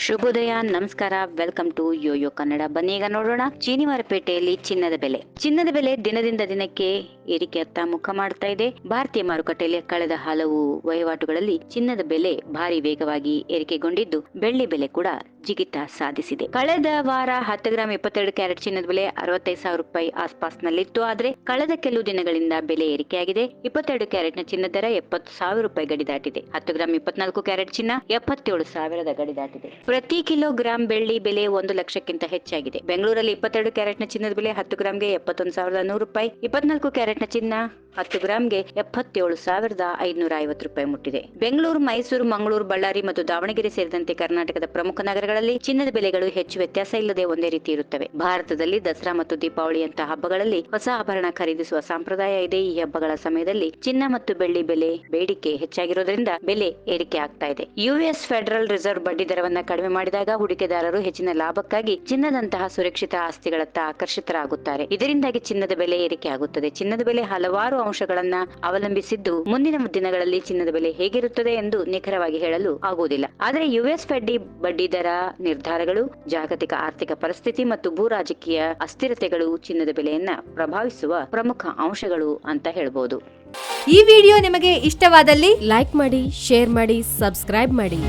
ಶುಭೋದಯ, ನಮಸ್ಕಾರ, welcome to Yoyo Kannada. ಬನ್ನಿ ಈಗ ನೋಡೋಣ ಶನಿವಾರಪೇಟೆಯಲ್ಲಿ ಚಿನ್ನದ ಬೆಲೆ ದಿನದಿಂದ ದಿನಕ್ಕೆ ಏರಿಕೆಯತ್ತ ಮುಖ ಮಾಡ್ತಾ ಇದೆ. ಭಾರತೀಯ ಮಾರುಕಟ್ಟೆಯಲ್ಲಿ ಕಳೆದ ಹಲವು ವಹಿವಾಟುಗಳಲ್ಲಿ ಚಿನ್ನದ ಬೆಲೆ ಭಾರಿ ವೇಗವಾಗಿ ಏರಿಕೆಗೊಂಡಿದ್ದು ಬೆಳ್ಳಿ ಬೆಲೆ ಕೂಡ ಜಿಗಿತ ಸಾಧಿಸಿದೆ. ಕಳೆದ ವಾರ 10 ಗ್ರಾಂ 22 ಕ್ಯಾರೆಟ್ ಚಿನ್ನದ ಬೆಲೆ 65,000 ರೂಪಾಯಿ ಆಸ್ಪಾಸ್ನಲ್ಲಿತ್ತು. ಆದ್ರೆ ಕಳೆದ ಕೆಲವು ದಿನಗಳಿಂದ ಬೆಲೆ ಏರಿಕೆಯಾಗಿದೆ. 22 ಕ್ಯಾರೆಟ್ನ ಚಿನ್ನದ ದರ 70,000 ರೂಪಾಯಿ ಗಡಿ ದಾಟಿದೆ. 10 ಗ್ರಾಂ 24 ಕ್ಯಾರೆಟ್ ಚಿನ್ನ 77,000 ಗಡಿ ದಾಟಿದೆ. ಪ್ರತಿ ಕಿಲೋಗ್ರಾಂ ಬೆಳ್ಳಿ ಬೆಲೆ 1 ಲಕ್ಷಕ್ಕಿಂತ ಹೆಚ್ಚಾಗಿದೆ. ಬೆಂಗಳೂರಲ್ಲಿ 22 ಕ್ಯಾರೆಟ್ನ ಚಿನ್ನದ ಬೆಲೆ 10 ಗ್ರಾಂಗೆ 71,100 ರೂಪಾಯಿ, 24 ಕ್ಯಾರೆಟ್ನ ಚಿನ್ನ 10 ಗ್ರಾಂಗೆ 77,550 ರೂಪಾಯಿ ಮುಟ್ಟಿದೆ. ಬೆಂಗಳೂರು, ಮೈಸೂರು, ಮಂಗಳೂರು, ಬಳ್ಳಾರಿ ಮತ್ತು ದಾವಣಗೆರೆ ಸೇರಿದಂತೆ ಕರ್ನಾಟಕದ ಪ್ರಮುಖ ನಗರಗಳಲ್ಲಿ ಚಿನ್ನದ ಬೆಲೆಗಳು ಹೆಚ್ಚು ವ್ಯತ್ಯಾಸ ಇಲ್ಲದೆ ಒಂದೇ ರೀತಿ ಇರುತ್ತವೆ. ಭಾರತದಲ್ಲಿ ದಸರಾ ಮತ್ತು ದೀಪಾವಳಿಯಂತಹ ಹಬ್ಬಗಳಲ್ಲಿ ಹೊಸ ಆಭರಣ ಖರೀದಿಸುವ ಸಂಪ್ರದಾಯ ಇದೆ. ಈ ಹಬ್ಬಗಳ ಸಮಯದಲ್ಲಿ ಚಿನ್ನ ಮತ್ತು ಬೆಳ್ಳಿ ಬೆಲೆ ಬೇಡಿಕೆ ಹೆಚ್ಚಾಗಿರೋದ್ರಿಂದ ಬೆಲೆ ಏರಿಕೆ ಆಗ್ತಾ ಇದೆ. ಯುಎಸ್ ಫೆಡರಲ್ ರಿಸರ್ವ್ ಬಡ್ಡಿ ದರವನ್ನ ಕಡಿಮೆ ಮಾಡಿದಾಗ ಹೂಡಿಕೆದಾರರು ಹೆಚ್ಚಿನ ಲಾಭಕ್ಕಾಗಿ ಚಿನ್ನದಂತಹ ಸುರಕ್ಷಿತ ಆಸ್ತಿಗಳತ್ತ ಆಕರ್ಷಿತರಾಗುತ್ತಾರೆ. ಇದರಿಂದಾಗಿ ಚಿನ್ನದ ಬೆಲೆ ಏರಿಕೆ ಆಗುತ್ತದೆ. ಚಿನ್ನದ ಬೆಲೆ ಹಲವಾರು ಅಂಶಗಳನ್ನ ಅವಲಂಬಿಸಿದ್ದು ಮುಂದಿನ ದಿನಗಳಲ್ಲಿ ಚಿನ್ನದ ಬೆಲೆ ಹೇಗಿರುತ್ತದೆ ಎಂದು ನಿಖರವಾಗಿ ಹೇಳಲು ಆಗುವುದಿಲ್ಲ. ಆದರೆ ಯುಎಸ್ ಫೆಡ್ ಬಡ್ಡಿ ದರ ನಿರ್ಧಾರಗಳು, ಜಾಗತಿಕ ಆರ್ಥಿಕ ಪರಿಸ್ಥಿತಿ ಮತ್ತು ಭೂ ರಾಜಕೀಯ ಅಸ್ಥಿರತೆಗಳು ಚಿನ್ನದ ಬೆಲೆಯನ್ನ ಪ್ರಭಾವಿಸುವ ಪ್ರಮುಖ ಅಂಶಗಳು ಅಂತ ಹೇಳ್ಬೋದು. ಈ ವಿಡಿಯೋ ನಿಮಗೆ ಇಷ್ಟವಾದಲ್ಲಿ ಲೈಕ್ ಮಾಡಿ, ಶೇರ್ ಮಾಡಿ, ಸಬ್ಸ್ಕ್ರೈಬ್ ಮಾಡಿ.